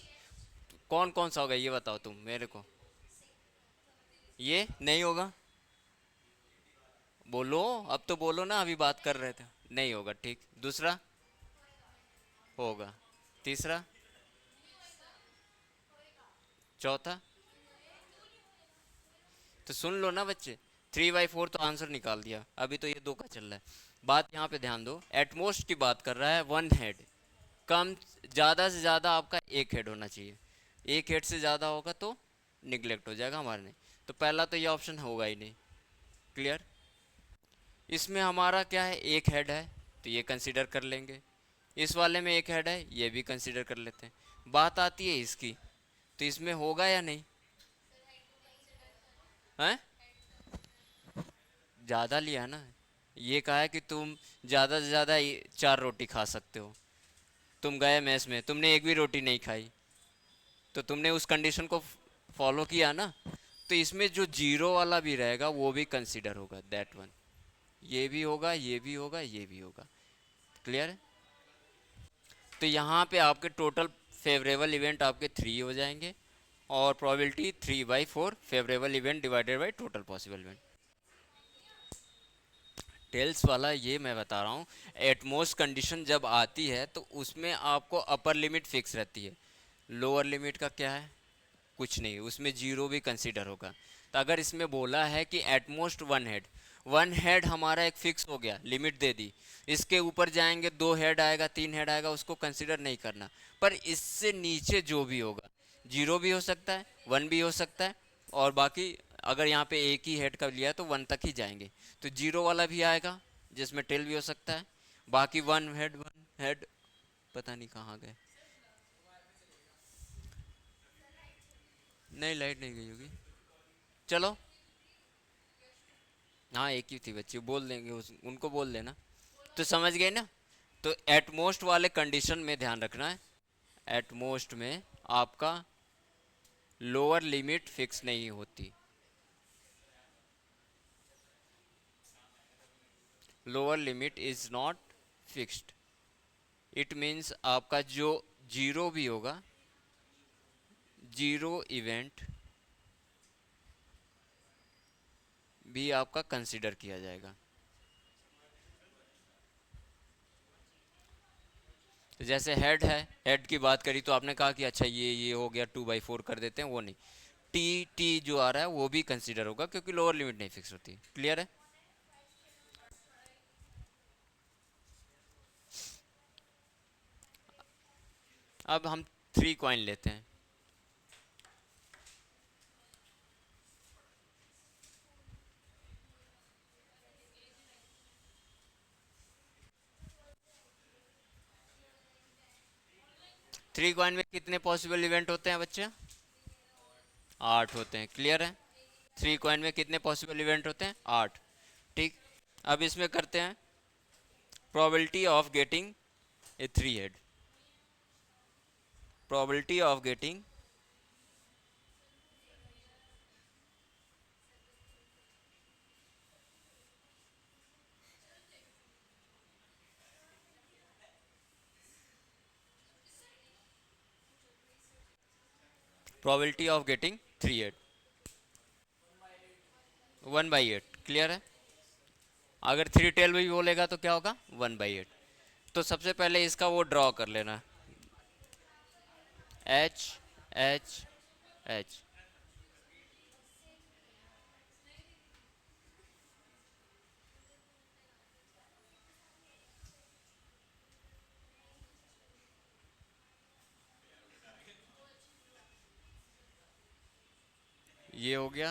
कौन कौन सा होगा ये बताओ तुम मेरे को। ये नहीं होगा, बोलो, अब तो बोलो ना, अभी बात कर रहे थे। नहीं होगा, ठीक। दूसरा होगा, तीसरा, चौथा। तो सुन लो ना बच्चे, 3/4 तो आंसर निकाल दिया, अभी तो ये 2 का चल रहा है। बात यहाँ पे ध्यान दो, एटमोस्ट की बात कर रहा है, वन हेड। कम, ज़्यादा से ज़्यादा आपका एक हेड होना चाहिए, एक हेड से ज़्यादा होगा तो निगलेक्ट हो जाएगा हमारे नहीं। तो पहला तो ये ऑप्शन होगा ही नहीं। क्लियर। इसमें हमारा क्या है, एक हेड है, तो ये कंसीडर कर लेंगे। इस वाले में एक हेड है, ये भी कंसीडर कर लेते हैं। बात आती है इसकी, तो इसमें होगा या नहीं है। ज़्यादा लिया ना, ये कहा है कि तुम ज़्यादा से ज़्यादा 4 रोटी खा सकते हो। तुम गए मैस में, तुमने एक भी रोटी नहीं खाई, तो तुमने उस कंडीशन को फॉलो किया ना। तो इसमें जो जीरो वाला भी रहेगा वो भी कंसीडर होगा, दैट वन। ये भी होगा, ये भी होगा, ये भी होगा। क्लियर है। तो यहाँ पे आपके टोटल फेवरेबल इवेंट आपके 3 हो जाएंगे, और probability 3/4 favourable event divided by total possible event. Tails वाला ये मैं बता रहा हूँ, एटमोस्ट कंडीशन जब आती है तो उसमें आपको अपर लिमिट फिक्स रहती है, लोअर लिमिट का क्या है, कुछ नहीं, उसमें जीरो भी कंसीडर होगा। तो अगर इसमें बोला है कि at most one head, one head हमारा एक फिक्स हो गया, लिमिट दे दी। इसके ऊपर जाएंगे, 2 हेड आएगा, 3 हेड आएगा, उसको कंसीडर नहीं करना। पर इससे नीचे जो भी होगा, जीरो भी हो सकता है, वन भी हो सकता है, और बाकी अगर यहाँ पे एक ही हेड का लिया तो वन तक ही जाएंगे। तो जीरो वाला भी आएगा, जिसमें टेल भी हो सकता है। बाकी वन हेड पता नहीं कहाँ गए। नहीं, लाइट नहीं गई होगी। चलो, हाँ एक ही थी बच्ची, बोल देंगे उनको बोल देना। तो समझ गए ना। तो एटमोस्ट वाले कंडीशन में ध्यान रखना है, एटमोस्ट में आपका लोअर लिमिट फिक्स नहीं होती, lower limit is not fixed. It means आपका जो जीरो भी होगा, जीरो इवेंट भी आपका कंसिडर किया जाएगा। तो जैसे हेड है, हेड की बात करी तो आपने कहा कि अच्छा ये हो गया 2/4 कर देते हैं, वो नहीं। टी टी जो आ रहा है वो भी कंसिडर होगा क्योंकि लोअर लिमिट नहीं फिक्स होती। क्लियर है? अब हम 3 कॉइन लेते हैं। 3 कॉइन में कितने पॉसिबल इवेंट होते हैं बच्चे? 8 होते हैं। क्लियर है? 3 कॉइन में कितने पॉसिबल इवेंट होते हैं? 8। ठीक। अब इसमें करते हैं probability of getting a 3 head. Probability of getting probability of getting 3 head 1/8। Clear है? अगर 3 टेल भी बोलेगा तो क्या होगा? 1/8। तो सबसे पहले इसका वो ड्रॉ कर लेना, एच एच एच। ये हो गया।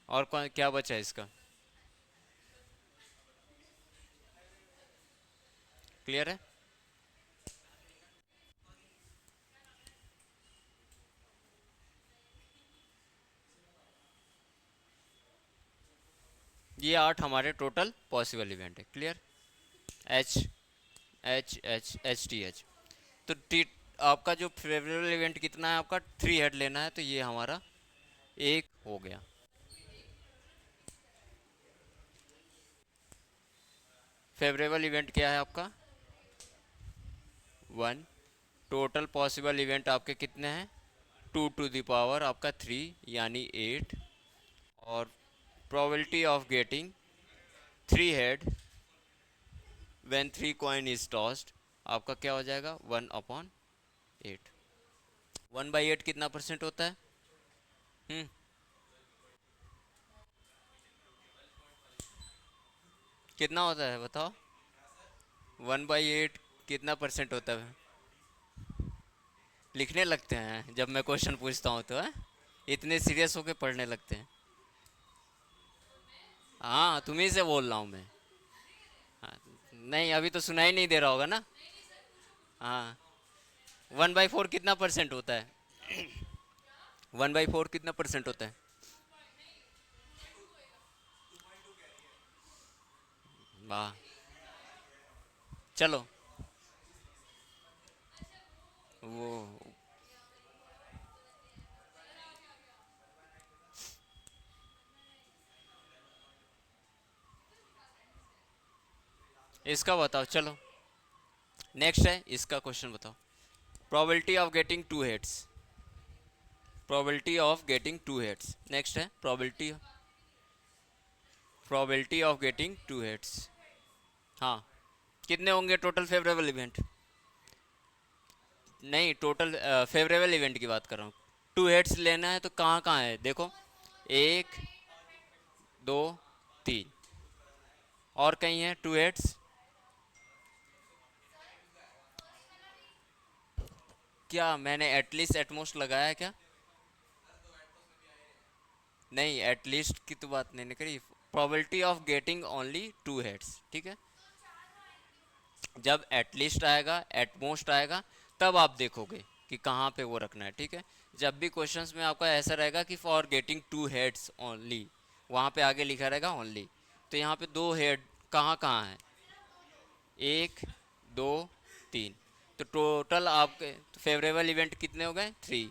और क्या बचा है इसका? क्लियर है? ये 8 हमारे टोटल पॉसिबल इवेंट है। Clear? H H H H T H. तो टी आपका जो फेवरेबल इवेंट कितना है? आपका 3 हेड लेना है, तो ये हमारा एक हो गया। फेवरेबल इवेंट क्या है आपका? 1। टोटल पॉसिबल इवेंट आपके कितने हैं? 2 टू द पावर आपका 3 यानी 8। और probability of getting 3 head when 3 coin is tossed आपका क्या हो जाएगा? 1/8। 1/8 कितना परसेंट होता है? हम्म कितना होता है बताओ? 1/8 कितना परसेंट होता है? लिखने लगते हैं जब मैं क्वेश्चन पूछता हूँ तो है? इतने सीरियस होके पढ़ने लगते हैं। हाँ, तुम्ही से बोल रहा हूँ मैं। हाँ, नहीं अभी तो सुनाई नहीं दे रहा होगा ना? हाँ। 1/4 कितना परसेंट होता है? 1/4 कितना परसेंट होता है? वाह। चलो। वो इसका बताओ। चलो नेक्स्ट है इसका क्वेश्चन बताओ। Probability of getting 2 heads. Probability of getting 2 heads. Next है प्रोबेबिलिटी ऑफ गेटिंग 2 हेड्स। हाँ। कितने होंगे टोटल फेवरेबल इवेंट? नहीं, टोटल फेवरेबल इवेंट की बात कर रहा हूँ। 2 हेड्स लेना है तो कहाँ कहाँ है देखो? 1 2 3। और कहीं है 2 हेड्स? क्या मैंने एटलीस्ट एटमोस्ट लगाया है क्या? नहीं, एटलीस्ट की तो बात नहीं करी। Probability of getting only 2 heads. ठीक है? जब एटलीस्ट आएगा, एटमोस्ट आएगा, तब आप देखोगे कि कहाँ पे वो रखना है। ठीक है? जब भी क्वेश्चंस में आपका ऐसा रहेगा कि फॉर गेटिंग 2 हेड्स ओनली, वहाँ पे आगे लिखा रहेगा ओनली। तो यहाँ पे 2 हेड कहाँ कहाँ है? 1 2 3। तो टोटल आपके फेवरेबल इवेंट कितने हो गए? 3।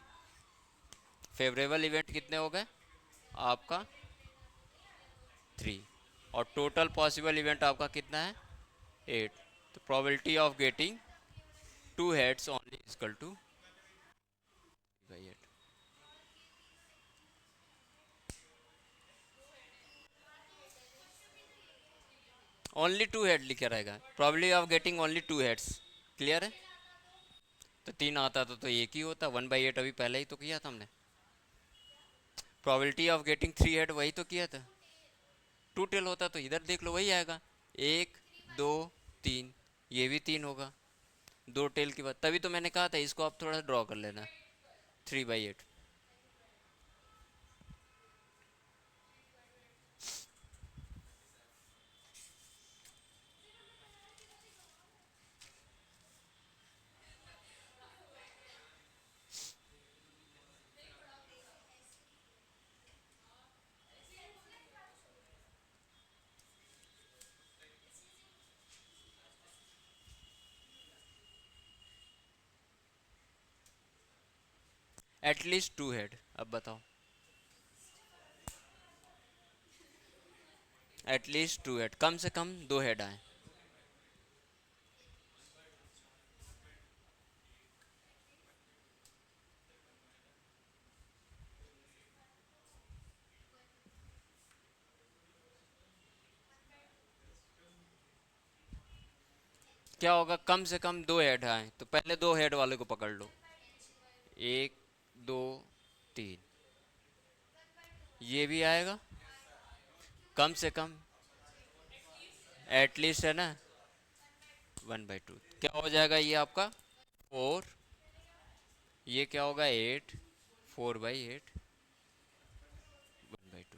फेवरेबल इवेंट कितने हो गए आपका? 3। और टोटल पॉसिबल इवेंट आपका कितना है? 8। तो probability of getting 2 heads on equal to by eight. Only two head लिखा रहेगा, probability of getting only two heads. Clear है? तो तीन आता तो एक ही होता, 1/8 अभी पहले ही तो किया था हमने। Probability of getting three head वही तो किया था। टू टेल होता तो इधर देख लो वही आएगा, एक दो तीन, ये भी तीन होगा दो टेल के बाद। तभी तो मैंने कहा था इसको आप थोड़ा ड्रॉ कर लेना, 3/8। एटलीस्ट टू हेड, अब बताओ। एटलीस्ट टू हेड, कम से कम दो हेड आए। क्या होगा, कम से कम दो हेड आए तो पहले दो हेड वाले को पकड़ लो, एक दो तीन, ये भी आएगा कम से कम, एटलीस्ट है ना 1/2। क्या हो जाएगा ये आपका 4, ये क्या होगा 8, 4/8, 1/2।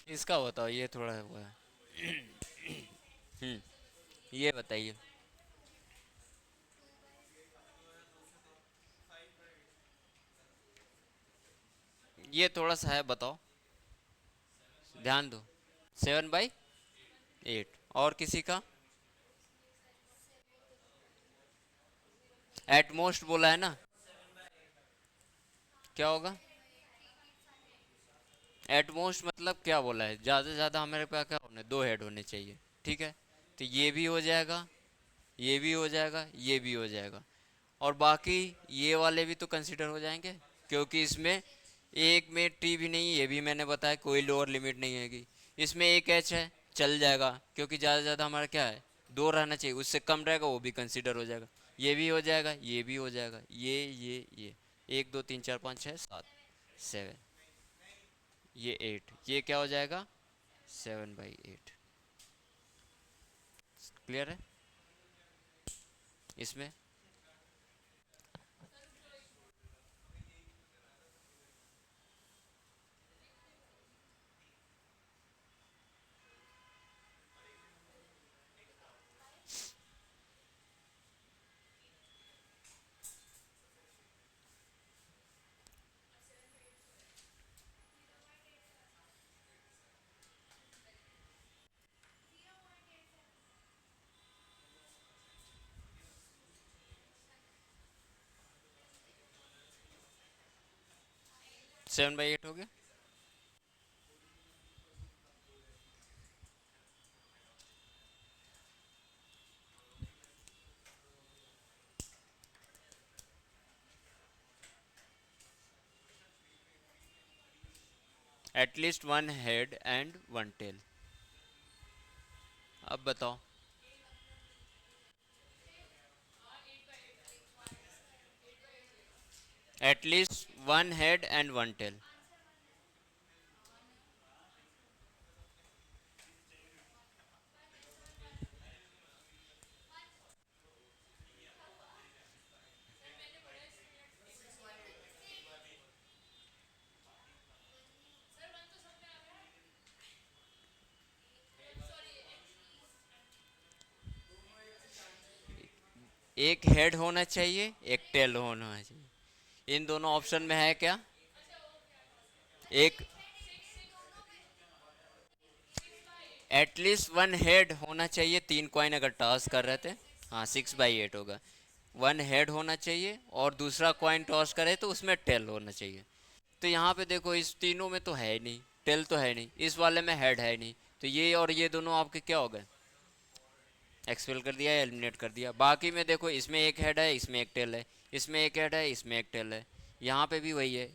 इसका बताओ, ये थोड़ा हुआ है। ये बताइए। ये थोड़ा सा है, बताओ, ध्यान दो। 7/8, और किसी का? एट मोस्ट बोला है ना, क्या होगा? एट मोस्ट मतलब क्या बोला है, ज़्यादा से ज़्यादा हमारे पास क्या होने, दो हेड होने चाहिए। ठीक है, तो ये भी हो जाएगा, ये भी हो जाएगा, ये भी हो जाएगा, और बाकी ये वाले भी तो कंसिडर हो जाएंगे, क्योंकि इसमें एक में टी भी नहीं, ये भी मैंने बताया कोई लोअर लिमिट नहीं हैगी। इसमें एक एच है, चल जाएगा, क्योंकि ज़्यादा से ज़्यादा हमारा क्या है, दो रहना चाहिए, उससे कम रहेगा वो भी कंसिडर हो जाएगा। ये भी हो जाएगा, ये भी हो जाएगा, ये एक दो तीन चार पाँच छः सात, 7, ये 8, ये क्या हो जाएगा 7/8। क्लियर है इसमें? 7/8 हो गया। At least one head and one tail. अब बताओ। At least one head and one tail. एक हेड होना चाहिए, एक टेल होना चाहिए। इन दोनों ऑप्शन में है क्या? एक एटलीस्ट वन हेड होना चाहिए, तीन कॉइन अगर टॉस कर रहे थे। हाँ 6/8 होगा। वन हेड होना चाहिए और दूसरा कॉइन टॉस करे तो उसमें टेल होना चाहिए। तो यहाँ पे देखो इस तीनों में तो है ही नहीं, टेल तो है नहीं, इस वाले में हेड है नहीं, तो ये और ये दोनों आपके क्या हो गए? एक्सपेल कर दिया या एलिमिनेट कर दिया। बाकी में देखो इसमें एक हेड है, इसमें एक टेल है, इसमें एक हेड है, इसमें एक टेल है, यहाँ पे भी वही है।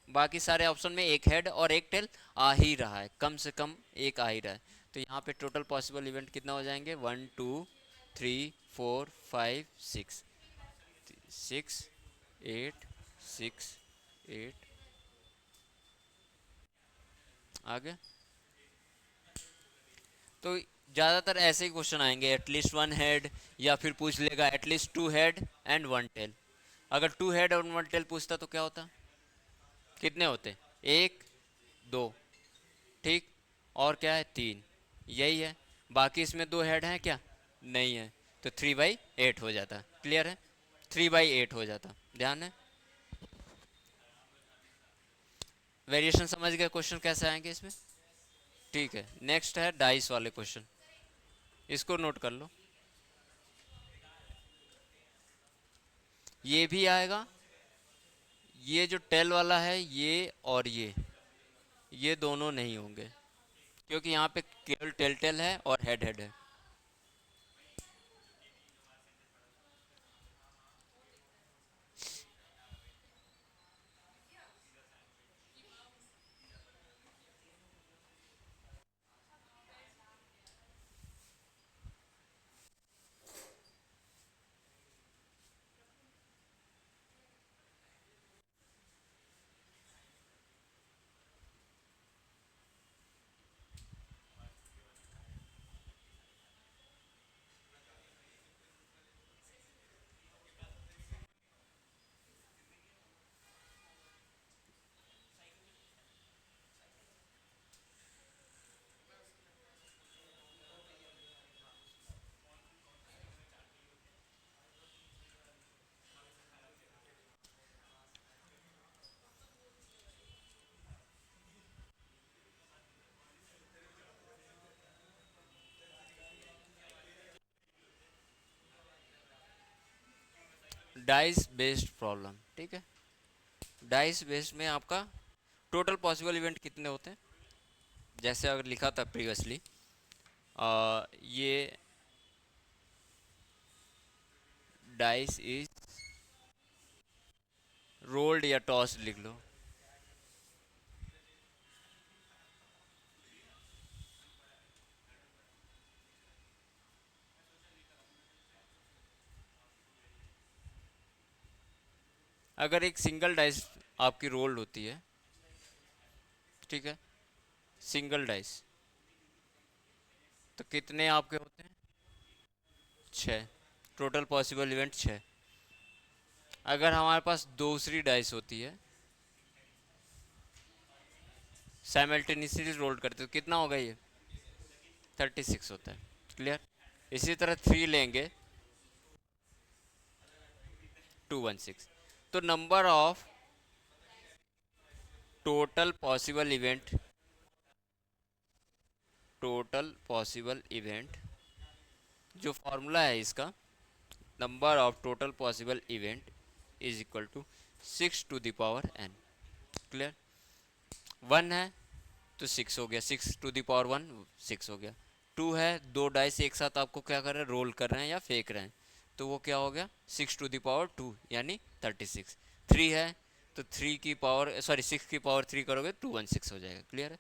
बाकी सारे ऑप्शन में एक हेड और एक टेल आ ही रहा है, कम से कम एक आ ही रहा है। तो यहाँ पे टोटल पॉसिबल इवेंट कितना हो जाएंगे? 1 2 3 4 5 6, 6 8 6 8 आगे। तो ज़्यादातर ऐसे ही क्वेश्चन आएंगे, एटलीस्ट वन हेड, या फिर पूछ लेगा at least two head and one tail. अगर टू हेड और वन टेल पूछता तो क्या होता? कितने होते? एक, दो, ठीक, और क्या है? तीन, यही है। बाकी इसमें दो हेड हैं क्या? नहीं है, तो 3/8 हो जाता। क्लियर है? 3/8 हो जाता। ध्यान है? वेरिएशन समझ गए क्वेश्चन कैसे आएंगे इसमें? ठीक है, नेक्स्ट है डाइस वाले क्वेश्चन, इसको नोट कर लो। ये भी आएगा, ये जो टेल वाला है ये और ये दोनों नहीं होंगे, क्योंकि यहाँ पे केवल टेल टेल है और हेड हेड है। डाइस बेस्ड प्रॉब्लम, ठीक है। डाइस बेस्ड में आपका टोटल पॉसिबल इवेंट कितने होते हैं? जैसे अगर लिखा था प्रीवियसली, ये डाइस इज रोल्ड या टॉस लिख लो। अगर एक सिंगल डाइस आपकी रोल्ड होती है, ठीक है, सिंगल डाइस, तो कितने आपके होते हैं? छः। टोटल पॉसिबल इवेंट छः। अगर हमारे पास दूसरी डाइस होती है, साइमल्टेनियसली रोल करते हो, कितना होगा ये? 36 होता है। क्लियर? इसी तरह थ्री लेंगे, 216। तो number of total possible event, total possible event जो फॉर्मूला है इसका, number of total possible event is equal to 6 to the power n। Clear? One है तो 6 हो गया, 6 टू द पावर 1 6 हो गया। टू है, दो डाइस एक साथ आपको क्या कर रहे हैं? रोल कर रहे हैं या फेंक रहे हैं, तो वो क्या हो गया? 6 टू द पावर 2 यानी 36। थ्री है तो थ्री की पावर, सॉरी 6 की पावर 3 करोगे 216 हो जाएगा। क्लियर है?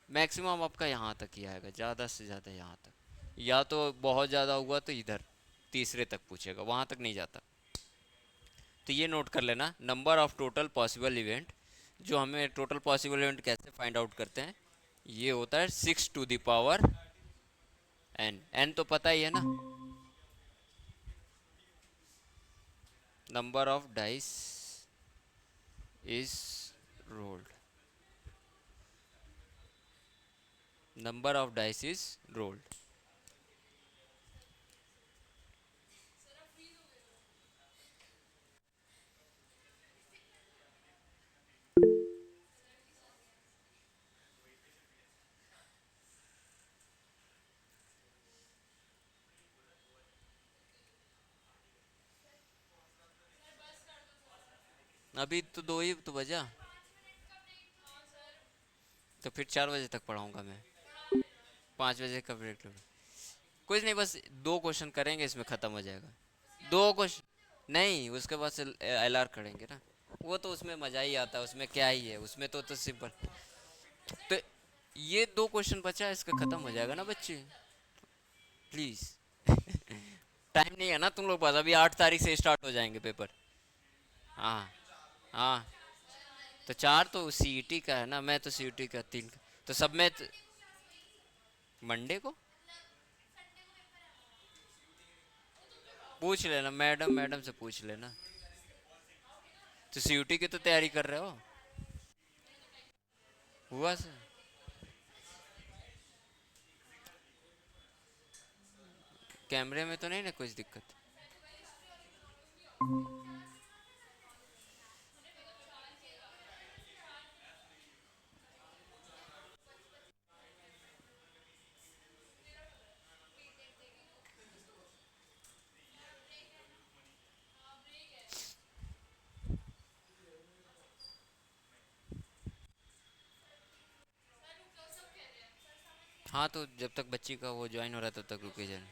मैक्सिमम आपका यहाँ तक ही आएगा, ज़्यादा से ज़्यादा यहाँ तक, या तो बहुत ज़्यादा हुआ तो इधर तीसरे तक पूछेगा, वहाँ तक नहीं जाता। तो ये नोट कर लेना, number of total possible event, जो हमें टोटल पॉसिबल इवेंट कैसे फाइंड आउट करते हैं, ये होता है 6 to the power n। n तो पता ही है ना, number of dice is rolled, number of dice is rolled. अभी तो 2 ही तो बजा। तो फिर 4 बजे तक पढ़ाऊंगा मैं। 5 बजे का ब्रेक लूँगा। कुछ नहीं, बस 2 क्वेश्चन करेंगे, इसमें ख़त्म हो जाएगा। 2 क्वेश्चन नहीं, उसके बाद से LR करेंगे ना। वो तो उसमें मज़ा ही आता है, उसमें क्या ही है, उसमें तो सिंपल। तो ये 2 क्वेश्चन बचा है, इसका ख़त्म हो जाएगा ना बच्चे। प्लीज़। टाइम नहीं है ना तुम लोग पास, अभी 8 तारीख से स्टार्ट हो जाएंगे पेपर। हाँ। हाँ। तो 4 तो CET का है ना, मैं तो CET का 3 का। तो सब में मंडे को पूछ लेना, मैडम मैडम से पूछ लेना। तो CUT की तो तैयारी कर रहे हो? हुआ से कैमरे में तो नहीं ना कुछ दिक्कत? हाँ, तो जब तक बच्ची का वो ज्वाइन हो रहा है तब तक रुके जाना।